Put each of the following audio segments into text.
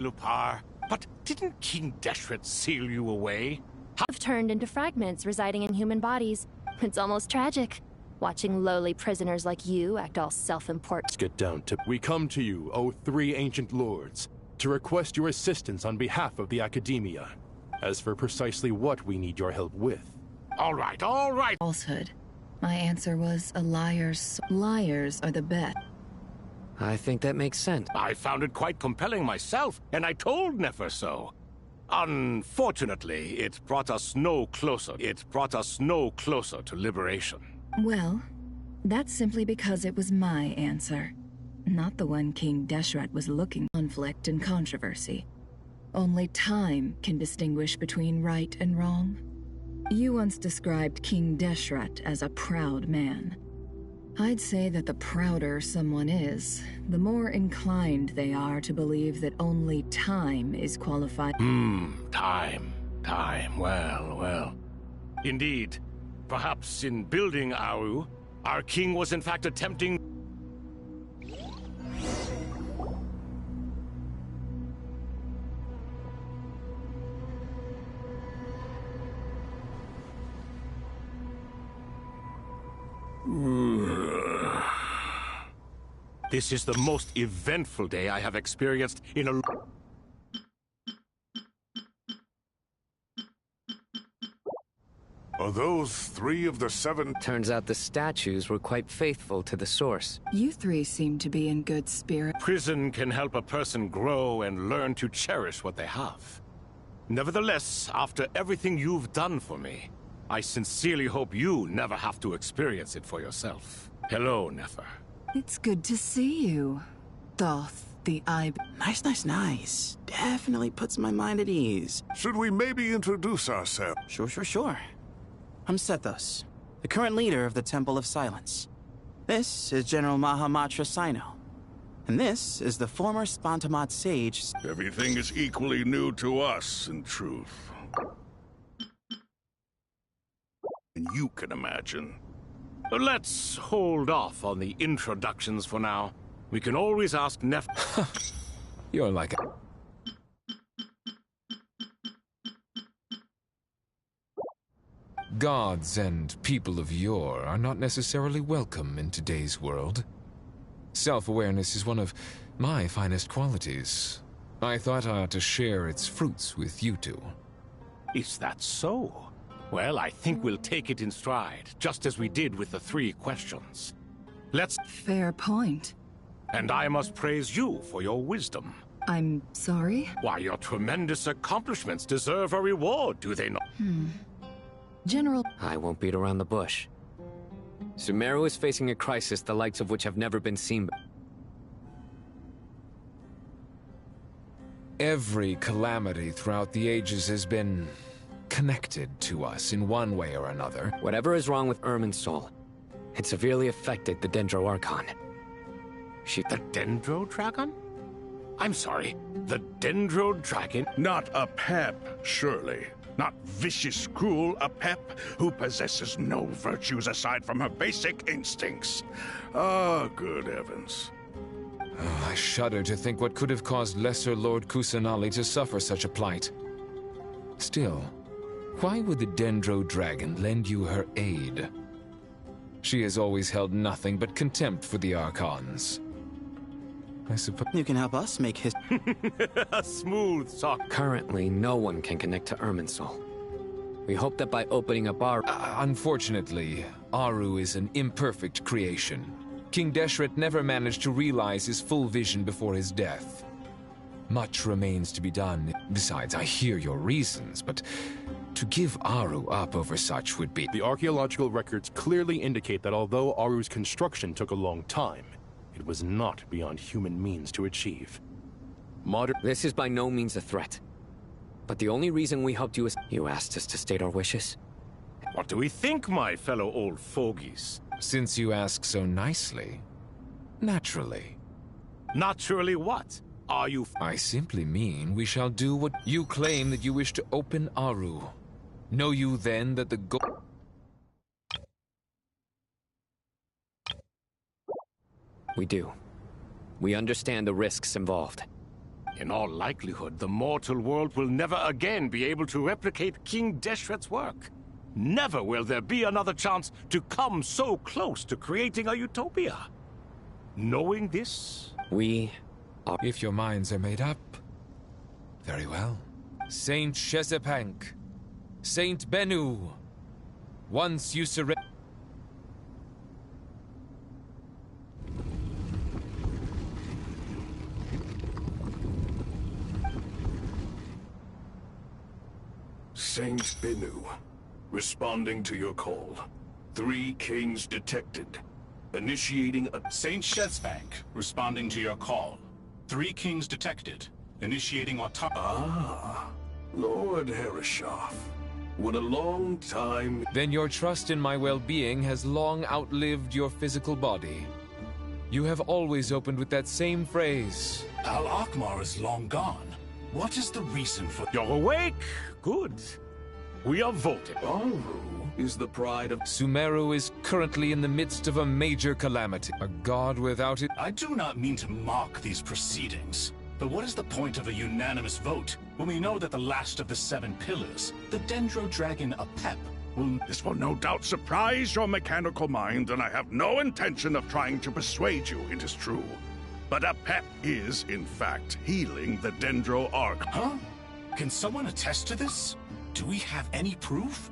Lupar, but didn't King Deshret seal you away? Have turned into fragments residing in human bodies. It's almost tragic, watching lowly prisoners like you act all self-important. Let's get down to... We come to you, O three ancient lords, to request your assistance on behalf of the Academia. As for precisely what we need your help with... All right, all right! Falsehood. My answer was a liar's... Liars are the best. I think that makes sense. I found it quite compelling myself, and I told Nefer so. Unfortunately, it brought us no closer. It brought us no closer to liberation. Well, that's simply because it was my answer, not the one King Deshret was looking for. Conflict and controversy. Only time can distinguish between right and wrong. You once described King Deshret as a proud man. I'd say that the prouder someone is, the more inclined they are to believe that only time is qualified. Time. Well. Indeed. Perhaps in building Aru, our king was in fact attempting... This is the most eventful day I have experienced in a... Are those 3 of the 7? Turns out the statues were quite faithful to the source. You three seem to be in good spirit. Prison can help a person grow and learn to cherish what they have. Nevertheless, after everything you've done for me, I sincerely hope you never have to experience it for yourself. Hello, Nefer. It's good to see you, Thoth the Eye. Nice. Definitely puts my mind at ease. Should we maybe introduce ourselves? Sure. I'm Sethos, the current leader of the Temple of Silence. This is General Mahamatra Sino. And this is the former Spantamat sage... Everything is equally new to us, in truth. And you can imagine. Let's hold off on the introductions for now. We can always ask Nef... You're like a... Gods and people of yore are not necessarily welcome in today's world. Self-awareness is one of my finest qualities. I thought I ought to share its fruits with you two. Is that so? Well, I think we'll take it in stride, just as we did with the 3 questions. Let's... Fair point. And I must praise you for your wisdom. I'm sorry? Why, your tremendous accomplishments deserve a reward, do they not? General... I won't beat around the bush. Sumeru is facing a crisis the likes of which have never been seen. Every calamity throughout the ages has been connected to us in one way or another. Whatever is wrong with Irmin's soul, it severely affected the Dendro Archon. The Dendro Dragon? I'm sorry, the Dendro Dragon? Not a pep, surely. Not vicious, cruel, a pep who possesses no virtues aside from her basic instincts. Good heavens. Oh, I shudder to think what could have caused Lesser Lord Kusanali to suffer such a plight. Still, why would the Dendro Dragon lend you her aid? She has always held nothing but contempt for the Archons. I suppose... You can help us make his... A smooth talk. Currently, no one can connect to Irmin's soul. We hope that by opening up our... Unfortunately, Aru is an imperfect creation. King Deshret never managed to realize his full vision before his death. Much remains to be done. Besides, I hear your reasons, but to give Aru up over such would be... The archaeological records clearly indicate that although Aru's construction took a long time, it was not beyond human means to achieve. This is by no means a threat. But the only reason we helped you is... You asked us to state our wishes. What do we think, my fellow old fogies? Since you ask so nicely. Naturally. Naturally what? Are you... I simply mean we shall do what you claim that you wish to open Aru. Know you then that the goal... We do. We understand the risks involved. In all likelihood, the mortal world will never again be able to replicate King Deshret's work. Never will there be another chance to come so close to creating a utopia. Knowing this... We are... If your minds are made up, very well. Saint Chesepank, Saint Bennu, once you surrender... Saint Bennu, responding to your call. 3 kings detected. Initiating a... Saint Shezbank, responding to your call. 3 kings detected. Initiating auto... Ah, Lord Herreshoff. What a long time... Then your trust in my well-being has long outlived your physical body. You have always opened with that same phrase. Al-Akmar is long gone. What is the reason for... You're awake? Good. We are voting. Aru is the pride of... Sumeru is currently in the midst of a major calamity. A god without it... I do not mean to mock these proceedings, but what is the point of a unanimous vote when we know that the last of the 7 pillars, the Dendro Dragon Apep, will... This will no doubt surprise your mechanical mind, and I have no intention of trying to persuade you it is true. But Apep is, in fact, healing the Dendro Arc. Huh? Can someone attest to this? Do we have any proof?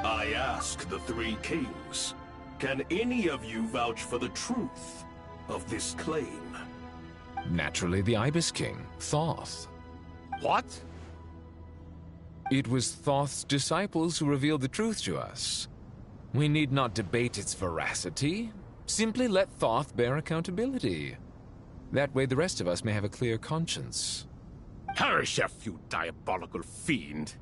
I ask the 3 kings, can any of you vouch for the truth? of this claim? Naturally, the Ibis King, Thoth. What? It was Thoth's disciples who revealed the truth to us. We need not debate its veracity. Simply let Thoth bear accountability. That way the rest of us may have a clear conscience. Hereshef, you diabolical fiend!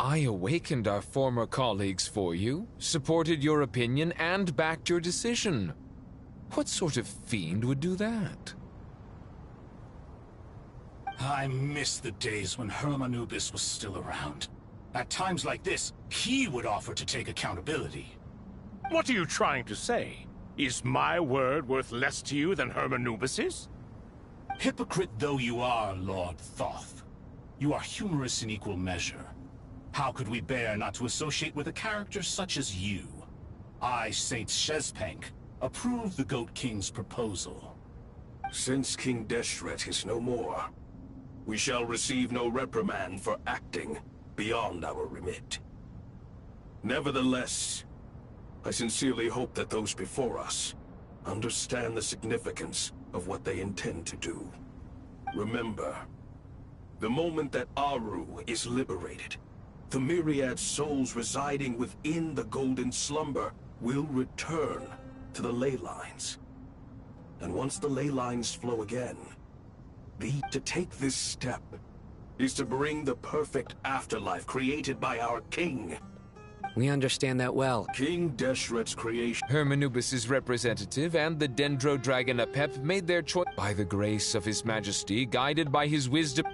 I awakened our former colleagues for you, supported your opinion, and backed your decision. What sort of fiend would do that? I miss the days when Hermanubis was still around. At times like this, he would offer to take accountability. What are you trying to say? Is my word worth less to you than Hermanubis's? Hypocrite though you are, Lord Thoth, you are humorous in equal measure. How could we bear not to associate with a character such as you? I, Saint Shezpank, approve the Goat King's proposal. Since King Deshret is no more, we shall receive no reprimand for acting beyond our remit. Nevertheless, I sincerely hope that those before us understand the significance of what they intend to do. Remember, the moment that Aru is liberated, the myriad souls residing within the Golden Slumber will return to the ley lines. And once the ley lines flow again, to take this step is to bring the perfect afterlife created by our king. We understand that well. King Deshret's creation. Hermanubis' representative and the Dendro Dragon Apep made their choice by the grace of His Majesty, guided by his wisdom.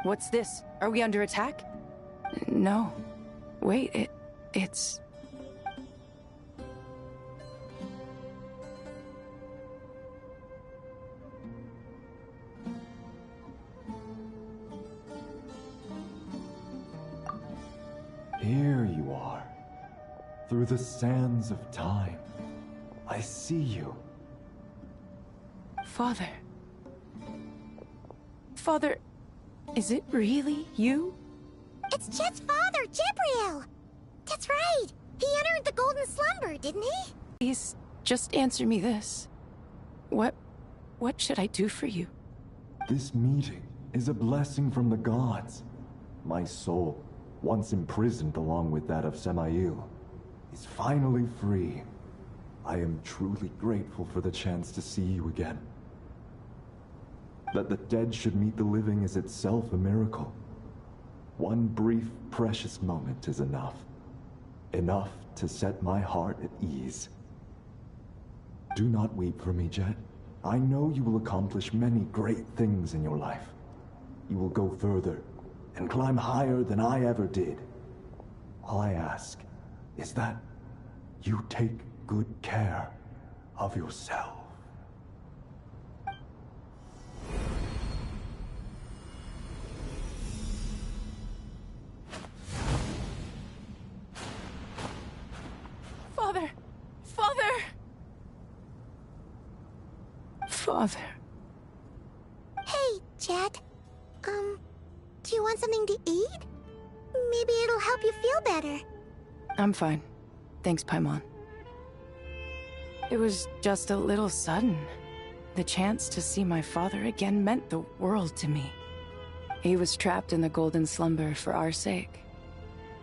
What's this? Are we under attack? No. Wait, it's... Here you are. Through the sands of time. I see you. Father. Father, is it really you? It's Jet's father, Jibriel! That's right! He entered the Golden Slumber, didn't he? Please, just answer me this. What should I do for you? This meeting is a blessing from the gods. My soul, once imprisoned along with that of Semail, is finally free. I am truly grateful for the chance to see you again. That the dead should meet the living is itself a miracle. One brief, precious moment is enough. Enough to set my heart at ease. Do not weep for me, Jet. I know you will accomplish many great things in your life. You will go further and climb higher than I ever did. All I ask is that you take good care of yourself. Father! Father! Father. Hey, Jet. Do you want something to eat? Maybe it'll help you feel better. I'm fine. Thanks, Paimon. It was just a little sudden. The chance to see my father again meant the world to me. He was trapped in the Golden Slumber for our sake.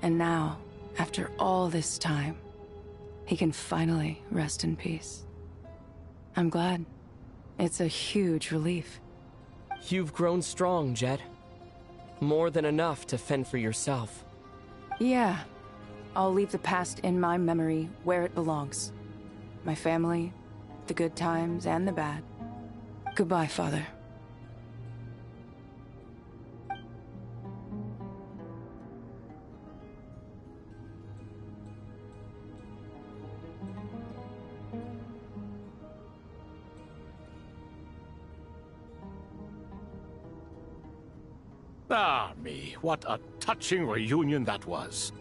And now, after all this time, he can finally rest in peace. I'm glad. It's a huge relief. You've grown strong, Jet. More than enough to fend for yourself. Yeah. I'll leave the past in my memory where it belongs. My family, the good times and the bad. Goodbye, Father. Ah, me, what a touching reunion that was.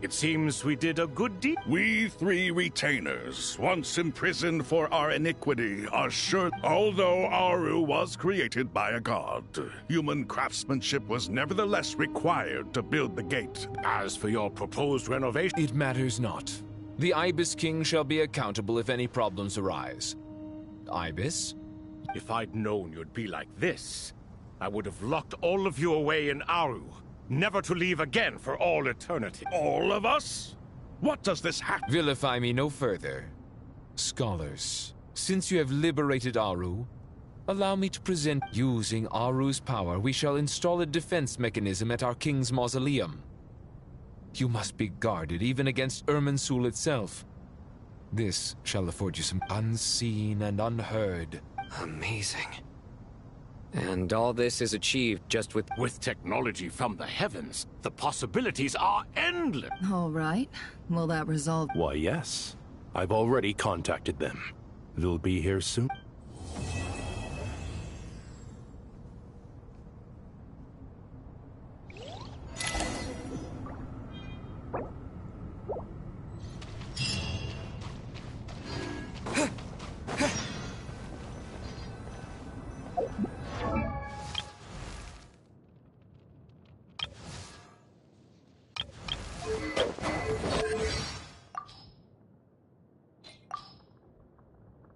It seems we did a good deed. We three retainers, once imprisoned for our iniquity, are sure. Although Aru was created by a god, human craftsmanship was nevertheless required to build the gate. As for your proposed renovation... It matters not. The Ibis King shall be accountable if any problems arise. Ibis? If I'd known you'd be like this, I would have locked all of you away in Aru, never to leave again for all eternity. All of us? What does this have? Vilify me no further. Scholars, since you have liberated Aru, allow me to present. Using Aru's power, we shall install a defense mechanism at our king's mausoleum. You must be guarded even against Irminsul itself. This shall afford you some unseen and unheard. Amazing. And all this is achieved just with... With technology from the heavens, the possibilities are endless. All right. Will that resolve? Why, yes. I've already contacted them. They'll be here soon.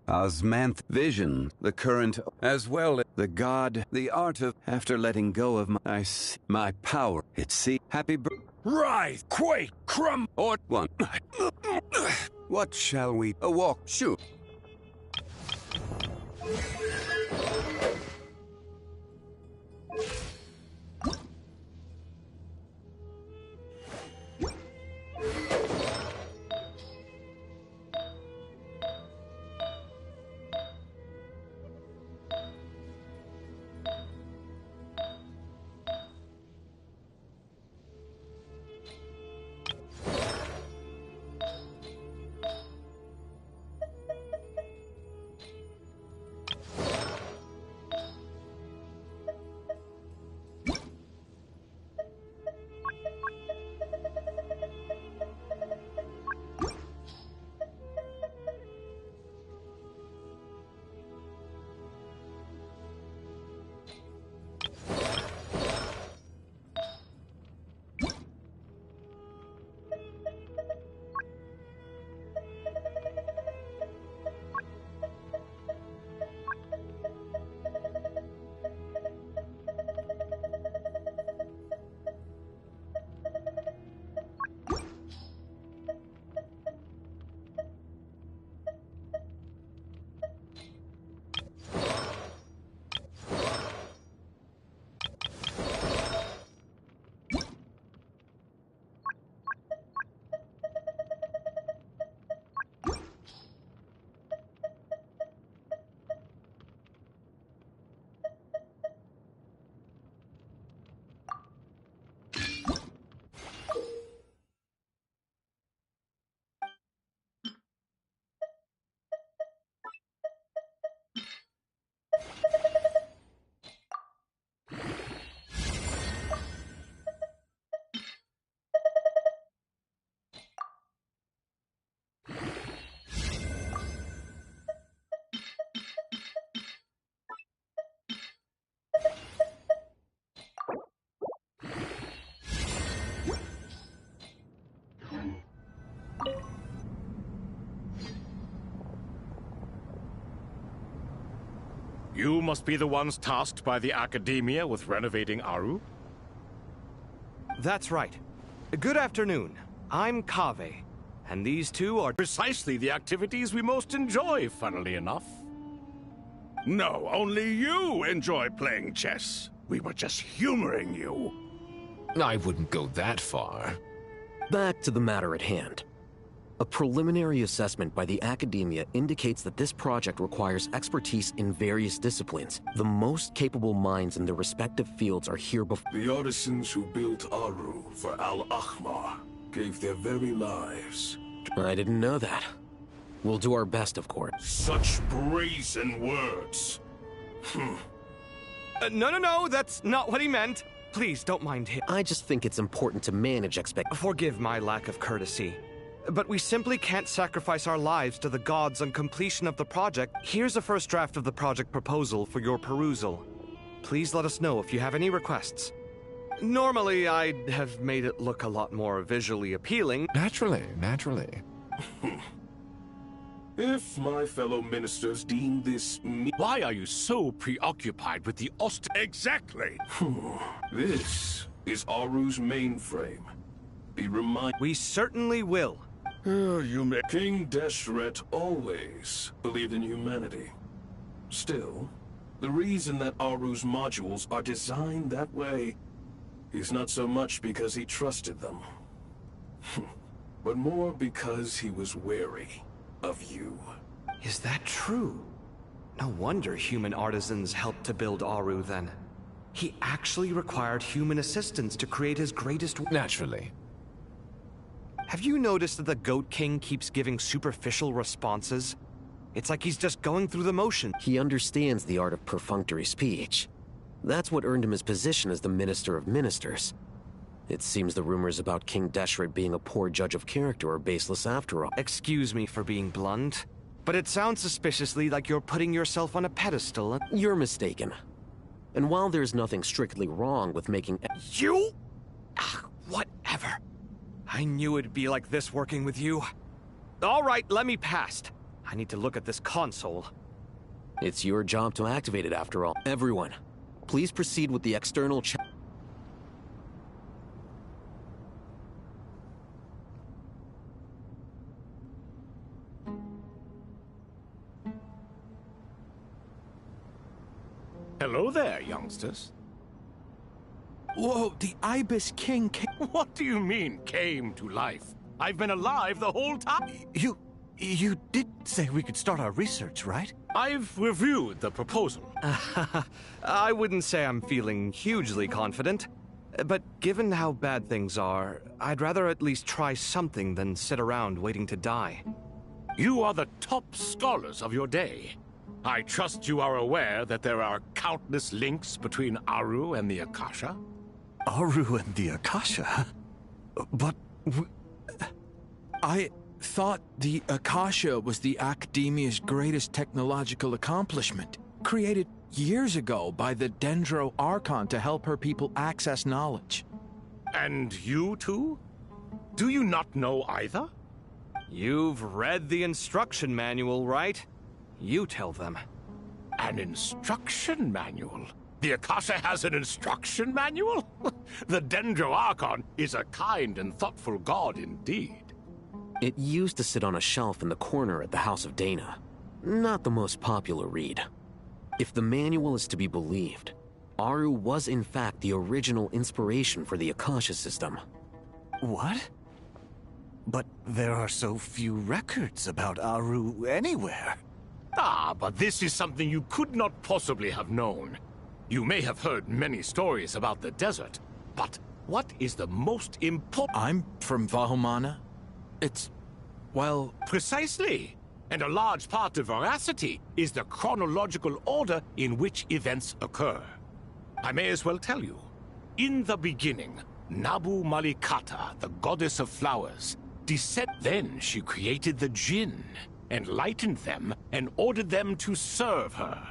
Osmanth vision, the current, as well as the god, the art of, after letting go of my power, happy Writhe, quake, crumb, or one. What shall we, a walk, shoot. You must be the ones tasked by the Academia with renovating Aru? That's right. Good afternoon. I'm Kaveh, and these two are precisely the activities we most enjoy, funnily enough. No, only you enjoy playing chess. We were just humoring you. I wouldn't go that far. Back to the matter at hand. A preliminary assessment by the Academia indicates that this project requires expertise in various disciplines. The most capable minds in their respective fields are here before. The artisans who built Aru for Al-Ahmar gave their very lives. I didn't know that. We'll do our best, of course. Such brazen words. No, that's not what he meant. Please, don't mind him. I just think it's important to manage expectations. Forgive my lack of courtesy. But we simply can't sacrifice our lives to the gods on completion of the project. Here's a first draft of the project proposal for your perusal. Please let us know if you have any requests. Normally, I'd have made it look a lot more visually appealing. Naturally. If my fellow ministers deem this Why are you so preoccupied with the Exactly! This is Aru's mainframe. Be reminded. We certainly will. King Deshret always believed in humanity. Still, the reason that Aru's modules are designed that way is not so much because he trusted them, but more because he was wary of you. Is that true? No wonder human artisans helped to build Aru then. He actually required human assistance to create his greatest... Naturally. Have you noticed that the Goat King keeps giving superficial responses? It's like he's just going through the motion. He understands the art of perfunctory speech. That's what earned him his position as the Minister of Ministers. It seems the rumors about King Deshret being a poor judge of character are baseless after all. Excuse me for being blunt, but it sounds suspiciously like you're putting yourself on a pedestal. You're mistaken. And while there's nothing strictly wrong with making... You? Whatever. I knew it'd be like this working with you. All right, let me past. I need to look at this console. It's your job to activate it after all. Everyone, please proceed with the external Hello there, youngsters. Whoa, the Ibis King came... What do you mean, came to life? I've been alive the whole time. You did say we could start our research, right? I've reviewed the proposal. I wouldn't say I'm feeling hugely confident. But given how bad things are, I'd rather at least try something than sit around waiting to die. You are the top scholars of your day. I trust you are aware that there are countless links between Aru and the Akasha? Aru and the Akasha? But... I thought the Akasha was the Academia's greatest technological accomplishment, created years ago by the Dendro Archon to help her people access knowledge. And you too? Do you not know either? You've read the instruction manual, right? You tell them. An instruction manual? The Akasha has an instruction manual? The Dendro Archon is a kind and thoughtful god indeed. It used to sit on a shelf in the corner at the House of Dana. Not the most popular read. If the manual is to be believed, Aru was in fact the original inspiration for the Akasha system. What? But there are so few records about Aru anywhere. Ah, but this is something you could not possibly have known. You may have heard many stories about the desert, but what is the most important— I'm from Vahumana. It's, well— Precisely. And a large part of veracity is the chronological order in which events occur. I may as well tell you. In the beginning, Nabu Malikata, the goddess of flowers, descended. Then she created the Jinn, enlightened them, and ordered them to serve her.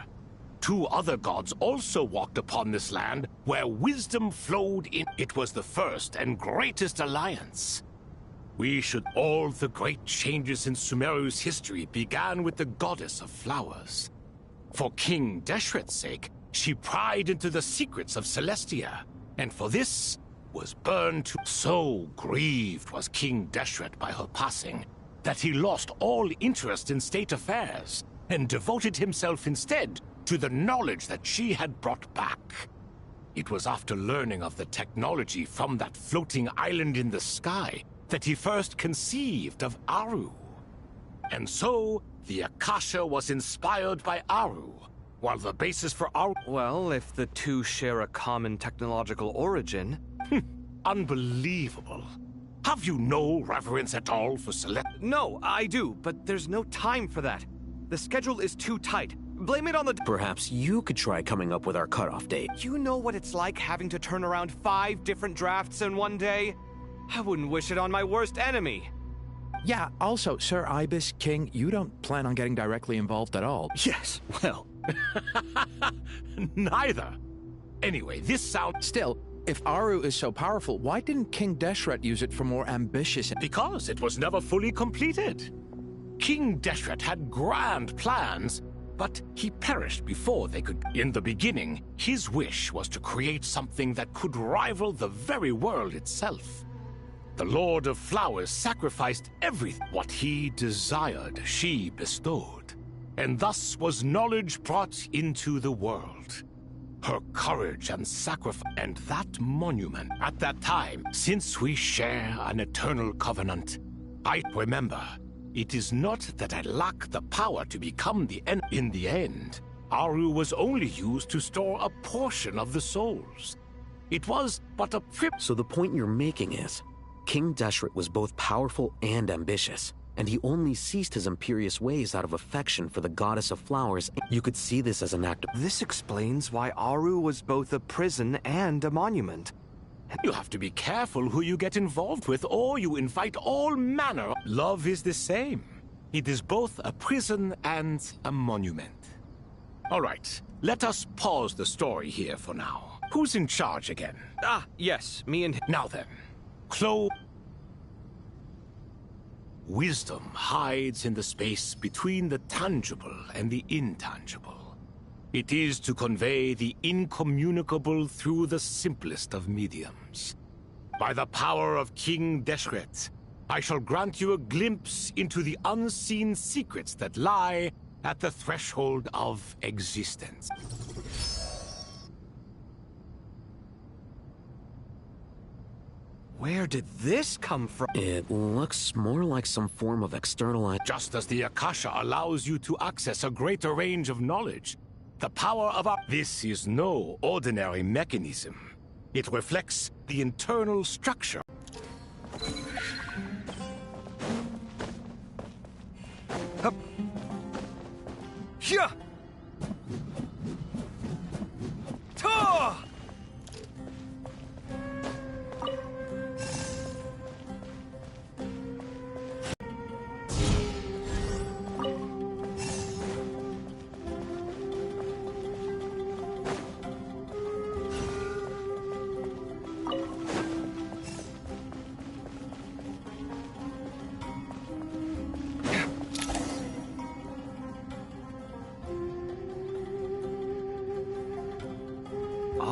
2 other gods also walked upon this land where wisdom flowed in. It was the first and greatest alliance. All the great changes in Sumeru's history began with the goddess of flowers. For King Deshret's sake, she pried into the secrets of Celestia, and for this was burned to— So grieved was King Deshret by her passing, that he lost all interest in state affairs, and devoted himself instead to the knowledge that she had brought back. It was after learning of the technology from that floating island in the sky that he first conceived of Aru. And so, the Akasha was inspired by Aru, while the basis for Aru— Well, if the two share a common technological origin— Unbelievable. Have you no reverence at all for Celeste? No, I do, but there's no time for that. The schedule is too tight. Blame it on the— Perhaps you could try coming up with our cutoff date. You know what it's like having to turn around 5 different drafts in one day? I wouldn't wish it on my worst enemy. Yeah, also, Sir Ibis, King, you don't plan on getting directly involved at all. Yes, well... Neither. Anyway, this sounds— Still, if Aru is so powerful, why didn't King Deshret use it for more ambitious— Because it was never fully completed. King Deshret had grand plans, but he perished before they could— In the beginning, his wish was to create something that could rival the very world itself. The Lord of Flowers sacrificed everything. What he desired, she bestowed. And thus was knowledge brought into the world. Her courage and sacrifice, and that monument. At that time, since we share an eternal covenant, I remember, it is not that I lack the power to become the end. In the end, Aru was only used to store a portion of the souls. It was but a So the point you're making is, King Deshret was both powerful and ambitious, and he only ceased his imperious ways out of affection for the goddess of flowers. You could see this as an act of— This explains why Aru was both a prison and a monument. You have to be careful who you get involved with, or you invite all manner. Love is the same. It is both a prison and a monument. All right, let us pause the story here for now. Who's in charge again? Ah, yes, me and— Now then, Wisdom hides in the space between the tangible and the intangible. It is to convey the incommunicable through the simplest of mediums. By the power of King Deshret, I shall grant you a glimpse into the unseen secrets that lie at the threshold of existence. Where did this come from? It looks more like some form of externalized— Just as the Akasha allows you to access a greater range of knowledge, the power of our— This is no ordinary mechanism. It reflects the internal structure. Hup. Hyah! Ta!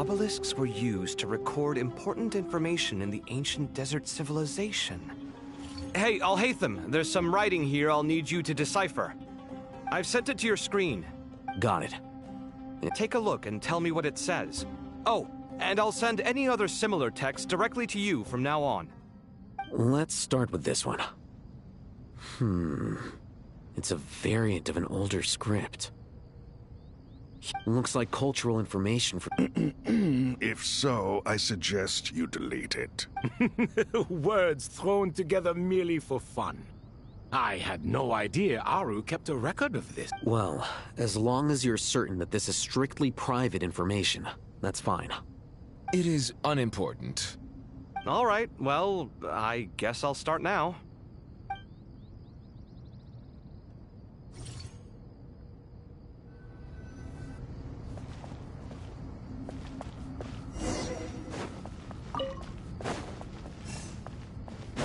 obelisks were used to record important information in the ancient desert civilization. Hey, Al-Haytham, there's some writing here I'll need you to decipher. I've sent it to your screen. Got it. Take a look and tell me what it says. Oh, and I'll send any other similar text directly to you from now on. Let's start with this one. It's a variant of an older script. Looks like cultural information for... If so, I suggest you delete it. Words thrown together merely for fun. I had no idea Aru kept a record of this. Well, as long as you're certain that this is strictly private information, that's fine. It is unimportant. All right, well, I guess I'll start now.